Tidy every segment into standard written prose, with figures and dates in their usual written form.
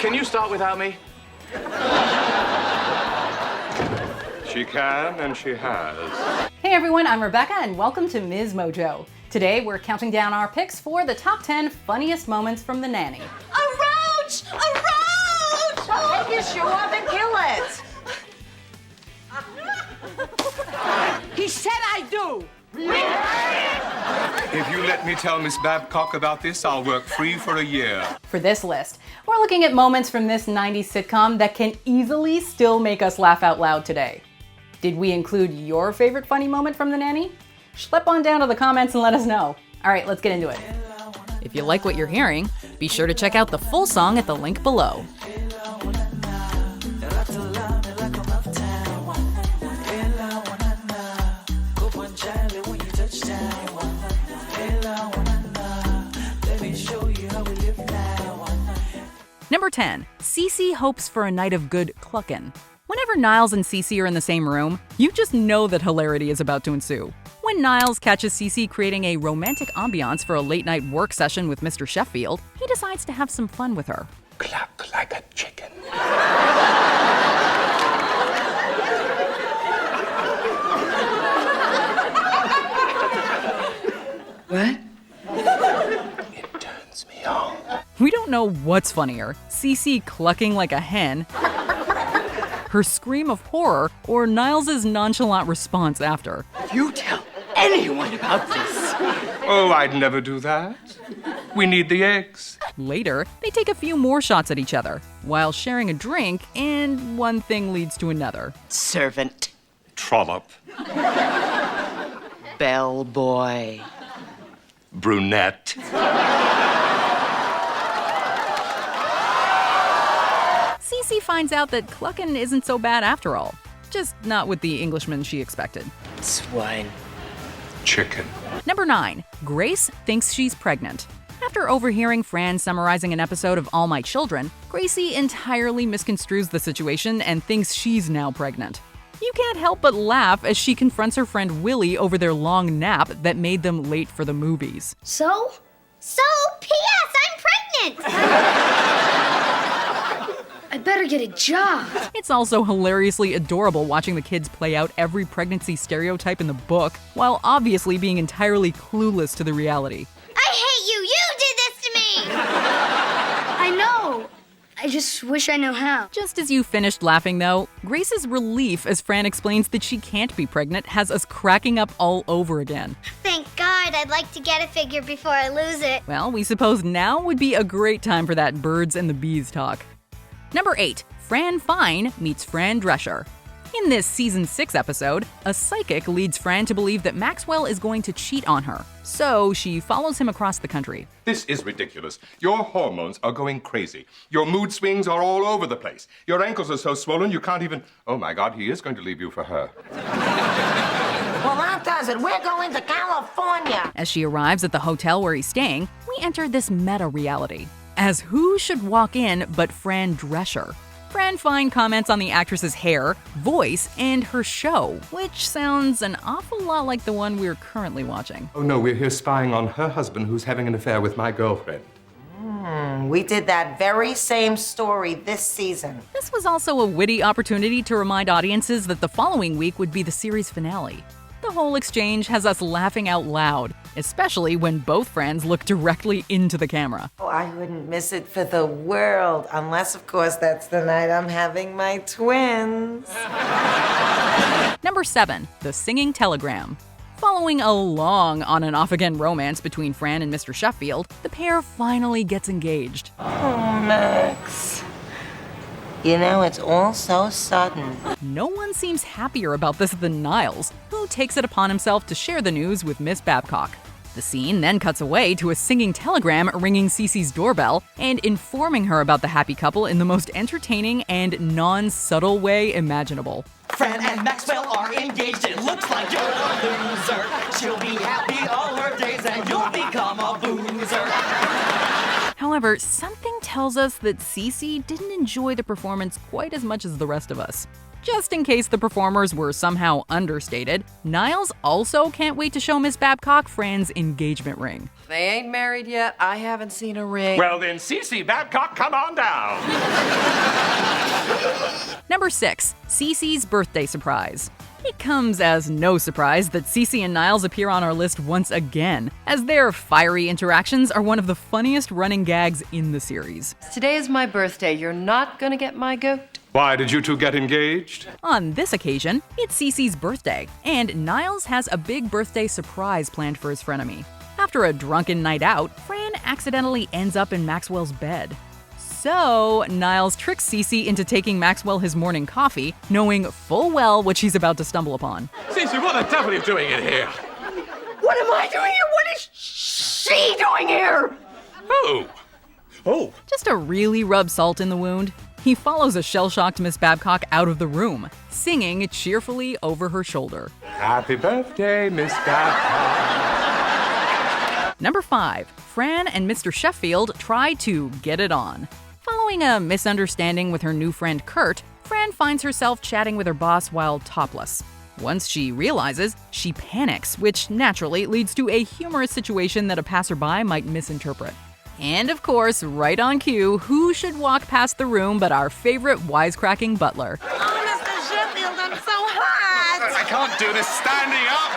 Can you start without me? She can, and she has. Hey everyone, I'm Rebecca, and welcome to MsMojo. Today, we're counting down our picks for the top 10 funniest moments from The Nanny. A roach! A roach! Take your shoe off and kill it. He said I do. If you let me tell Miss Babcock about this, I'll work free for a year. For this list, we're looking at moments from this 90s sitcom that can easily still make us laugh out loud today. Did we include your favorite funny moment from The Nanny? Schlep on down to the comments and let us know. All right, let's get into it. If you like what you're hearing, be sure to check out the full song at the link below. Number 10. Cece hopes for a night of good cluckin'. Whenever Niles and Cece are in the same room, you just know that hilarity is about to ensue. When Niles catches Cece creating a romantic ambiance for a late-night work session with Mr. Sheffield, he decides to have some fun with her. Cluck like a chicken. What? It turns me on. We don't know what's funnier, Cece clucking like a hen, her scream of horror, or Niles' nonchalant response after. You tell anyone about this. Oh, I'd never do that. We need the eggs. Later, they take a few more shots at each other, while sharing a drink, and one thing leads to another. Servant. Trollop. Bellboy. Brunette. Cece finds out that cluckin' isn't so bad after all. Just not with the Englishman she expected. Swine. Chicken. Number 9. Grace thinks she's pregnant. After overhearing Fran summarizing an episode of All My Children, Gracie entirely misconstrues the situation and thinks she's now pregnant. You can't help but laugh as she confronts her friend Willie over their long nap that made them late for the movies. So, P.S. I'm pregnant! I better get a job. It's also hilariously adorable watching the kids play out every pregnancy stereotype in the book, while obviously being entirely clueless to the reality. I hate you! You did this to me! I know. I just wish I knew how. Just as you finished laughing, though, Grace's relief as Fran explains that she can't be pregnant has us cracking up all over again. Thank God, I'd like to get a figure before I lose it. Well, we suppose now would be a great time for that birds and the bees talk. Number 8. Fran Fine meets Fran Drescher. In this Season 6 episode, a psychic leads Fran to believe that Maxwell is going to cheat on her. So she follows him across the country. This is ridiculous. Your hormones are going crazy. Your mood swings are all over the place. Your ankles are so swollen you can't even... Oh my God, he is going to leave you for her. Well, that does it. We're going to California. As she arrives at the hotel where he's staying, we enter this meta-reality. As who should walk in but Fran Drescher? Fran Fine comments on the actress's hair, voice, and her show, which sounds an awful lot like the one we're currently watching. Oh no, we're here spying on her husband who's having an affair with my girlfriend. We did that very same story this season. This was also a witty opportunity to remind audiences that the following week would be the series finale. The whole exchange has us laughing out loud, especially when both friends look directly into the camera. Oh, I wouldn't miss it for the world, unless, of course, that's the night I'm having my twins. Number 7. The Singing Telegram. Following a long on and off again romance between Fran and Mr. Sheffield, the pair finally gets engaged. Oh, Max. You know, it's all so sudden. No one seems happier about this than Niles, who takes it upon himself to share the news with Miss Babcock. The scene then cuts away to a singing telegram ringing Cece's doorbell and informing her about the happy couple in the most entertaining and non-subtle way imaginable. Fran and Maxwell are engaged. It looks like you're a loser. She'll be happy all her days and you'll become a boozer. However, something tells us that Cece didn't enjoy the performance quite as much as the rest of us. Just in case the performers were somehow understated, Niles also can't wait to show Miss Babcock Fran's engagement ring. They ain't married yet. I haven't seen a ring. Well then, Cece Babcock, come on down. Number 6. Cece's birthday surprise. It comes as no surprise that Cece and Niles appear on our list once again, as their fiery interactions are one of the funniest running gags in the series. Today is my birthday. You're not gonna get my goat? Why did you two get engaged? On this occasion, it's Cece's birthday, and Niles has a big birthday surprise planned for his frenemy. After a drunken night out, Fran accidentally ends up in Maxwell's bed. So, Niles tricks Cece into taking Maxwell his morning coffee, knowing full well what she's about to stumble upon. Cece, what the devil are you doing in here? What am I doing here? What is she doing here? Oh. Just to really rub salt in the wound, he follows a shell-shocked Miss Babcock out of the room, singing cheerfully over her shoulder. Happy birthday, Miss Babcock. Number 5. Fran and Mr. Sheffield try to get it on. Following a misunderstanding with her new friend Kurt, Fran finds herself chatting with her boss while topless. Once she realizes, she panics, which naturally leads to a humorous situation that a passerby might misinterpret. And of course, right on cue, who should walk past the room but our favorite wisecracking butler? Oh, Mr. Sheffield, I'm so hot. I can't do this standing up.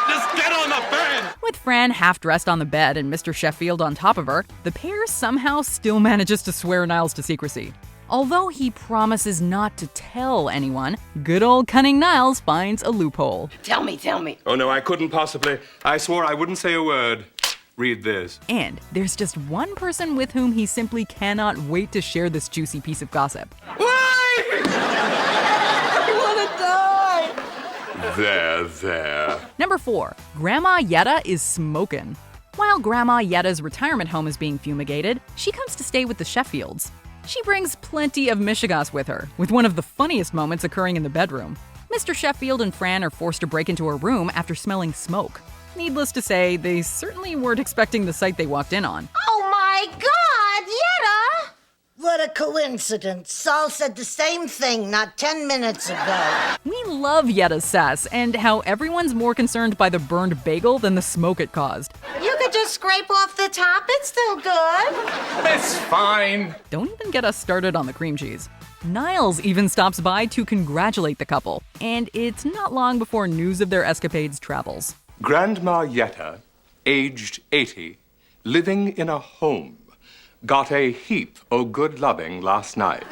Just get on the bed. With Fran half-dressed on the bed and Mr. Sheffield on top of her, the pair somehow still manages to swear Niles to secrecy. Although he promises not to tell anyone, good old cunning Niles finds a loophole. Tell me. Oh, no, I couldn't possibly. I swore I wouldn't say a word. Read this. And there's just one person with whom he simply cannot wait to share this juicy piece of gossip. There. Number 4. Grandma Yetta is smokin'. While Grandma Yetta's retirement home is being fumigated, she comes to stay with the Sheffields. She brings plenty of mishigas with her, with one of the funniest moments occurring in the bedroom. Mr. Sheffield and Fran are forced to break into her room after smelling smoke. Needless to say, they certainly weren't expecting the sight they walked in on. Oh my God, Yetta! What a coincidence. Saul said the same thing not 10 minutes ago. We love Yetta's sass and how everyone's more concerned by the burned bagel than the smoke it caused. You could just scrape off the top. It's still good. It's fine. Don't even get us started on the cream cheese. Niles even stops by to congratulate the couple, and it's not long before news of their escapades travels. Grandma Yetta, aged 80, living in a home, got a heap o' good loving last night.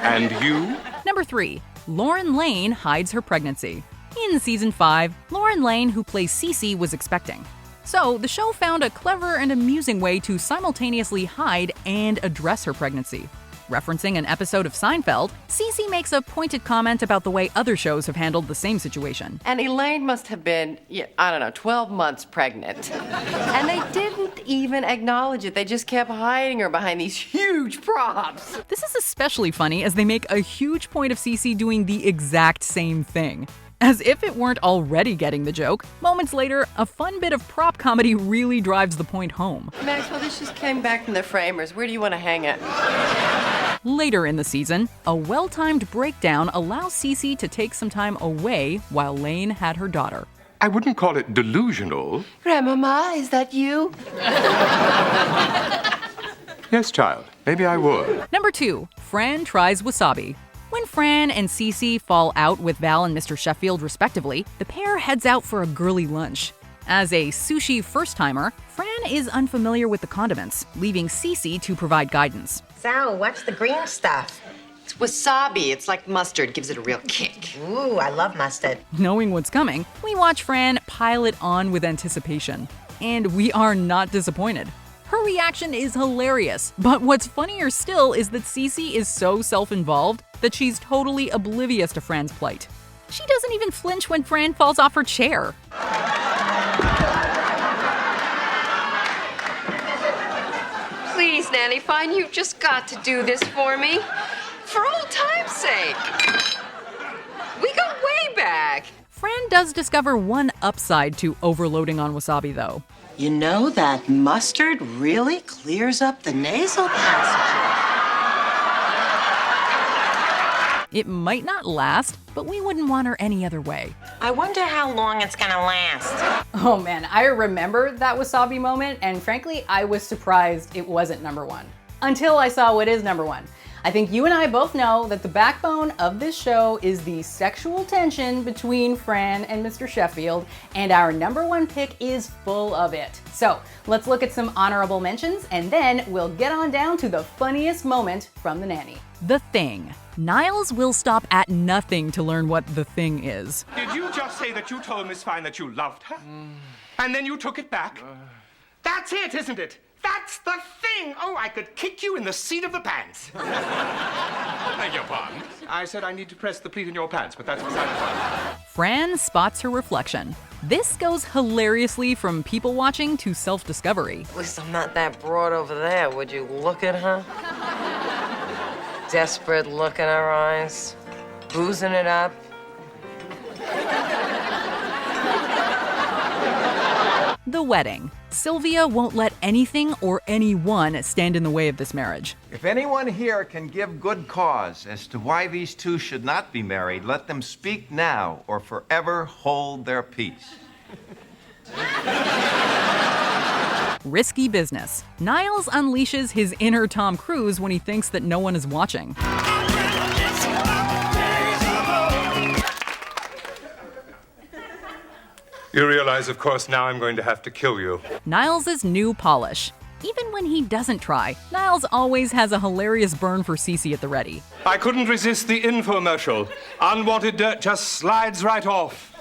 And you? Number 3. Lauren Lane hides her pregnancy. In season 5, Lauren Lane, who plays Cece, was expecting. So, the show found a clever and amusing way to simultaneously hide and address her pregnancy. Referencing an episode of Seinfeld, Cece makes a pointed comment about the way other shows have handled the same situation. And Elaine must have been, 12 months pregnant. And they didn't even acknowledge it. They just kept hiding her behind these huge props. This is especially funny as they make a huge point of Cece doing the exact same thing. As if it weren't already getting the joke, moments later, a fun bit of prop comedy really drives the point home. Maxwell, this just came back from the framers. Where do you want to hang it? Later in the season, a well-timed breakdown allows Cece to take some time away while Lane had her daughter. I wouldn't call it delusional. Grandmama, is that you? Yes, child. Maybe I would. Number 2. Fran tries wasabi. When Fran and Cece fall out with Val and Mr. Sheffield respectively, the pair heads out for a girly lunch. As a sushi first-timer, Fran is unfamiliar with the condiments, leaving Cece to provide guidance. So, what's the green stuff? It's wasabi. It's like mustard. Gives it a real kick. Ooh, I love mustard. Knowing what's coming, we watch Fran pile it on with anticipation. And we are not disappointed. Her reaction is hilarious, but what's funnier still is that Cece is so self-involved that she's totally oblivious to Fran's plight. She doesn't even flinch when Fran falls off her chair. Please, Nanny, fine, you've just got to do this for me. For old time's sake. We go way back. Fran does discover one upside to overloading on wasabi, though. You know that mustard really clears up the nasal passages. It might not last, but we wouldn't want her any other way. I wonder how long it's gonna last. Oh man, I remember that wasabi moment, and frankly, I was surprised it wasn't number 1. Until I saw what is number one. I think you and I both know that the backbone of this show is the sexual tension between Fran and Mr. Sheffield, and our number one pick is full of it. So let's look at some honorable mentions, and then we'll get on down to the funniest moment from The Nanny. The Thing. Niles will stop at nothing to learn what the thing is. Did you just say that you told Miss Fine that you loved her? And then you took it back? That's it, isn't it? That's the thing! Oh, I could kick you in the seat of the pants. Beg your pardon? I said I need to press the pleat in your pants, but that's beside the point. Fran spots her reflection. This goes hilariously from people watching to self-discovery. At least I'm not that broad over there. Would you look at her? Desperate look in her eyes. Boozing it up. The wedding. Sylvia won't let anything or anyone stand in the way of this marriage. If anyone here can give good cause as to why these two should not be married, let them speak now or forever hold their peace. Risky business. Niles unleashes his inner Tom Cruise when he thinks that no one is watching. You realize, of course, now I'm going to have to kill you. Niles' new polish. Even when he doesn't try, Niles always has a hilarious burn for Cece at the ready. I couldn't resist the infomercial. Unwanted dirt just slides right off.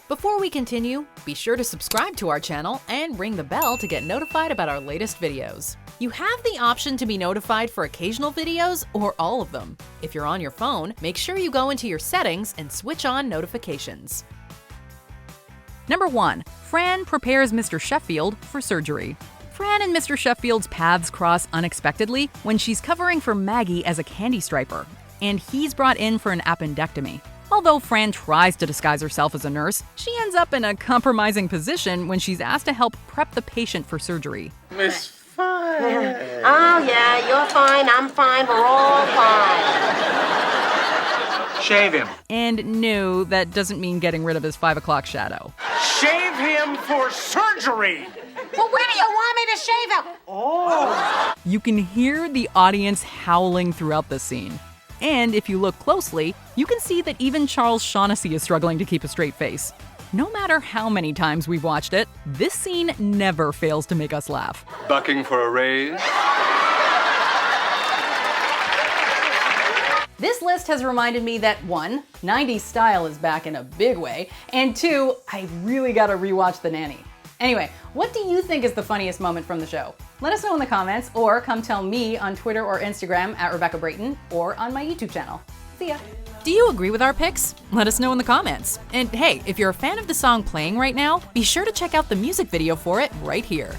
Before we continue, be sure to subscribe to our channel and ring the bell to get notified about our latest videos. You have the option to be notified for occasional videos or all of them. If you're on your phone, make sure you go into your settings and switch on notifications. Number 1. Fran prepares Mr. Sheffield for surgery. Fran and Mr. Sheffield's paths cross unexpectedly when she's covering for Maggie as a candy striper, and he's brought in for an appendectomy. Although Fran tries to disguise herself as a nurse, she ends up in a compromising position when she's asked to help prep the patient for surgery. Miss Fine. Oh, yeah, you're fine, I'm fine, we're all fine. Shave him. And no, that doesn't mean getting rid of his 5 o'clock shadow. Shave him for surgery. Well, where do you want me to shave him? Oh. You can hear the audience howling throughout this scene. And if you look closely, you can see that even Charles Shaughnessy is struggling to keep a straight face. No matter how many times we've watched it, this scene never fails to make us laugh. Bucking for a raise? This list has reminded me that 1, 90s style is back in a big way, and 2, I really gotta rewatch The Nanny. Anyway, what do you think is the funniest moment from the show? Let us know in the comments, or come tell me on Twitter or Instagram at Rebecca Brayton, or on my YouTube channel. See ya! Do you agree with our picks? Let us know in the comments. And hey, if you're a fan of the song playing right now, be sure to check out the music video for it right here.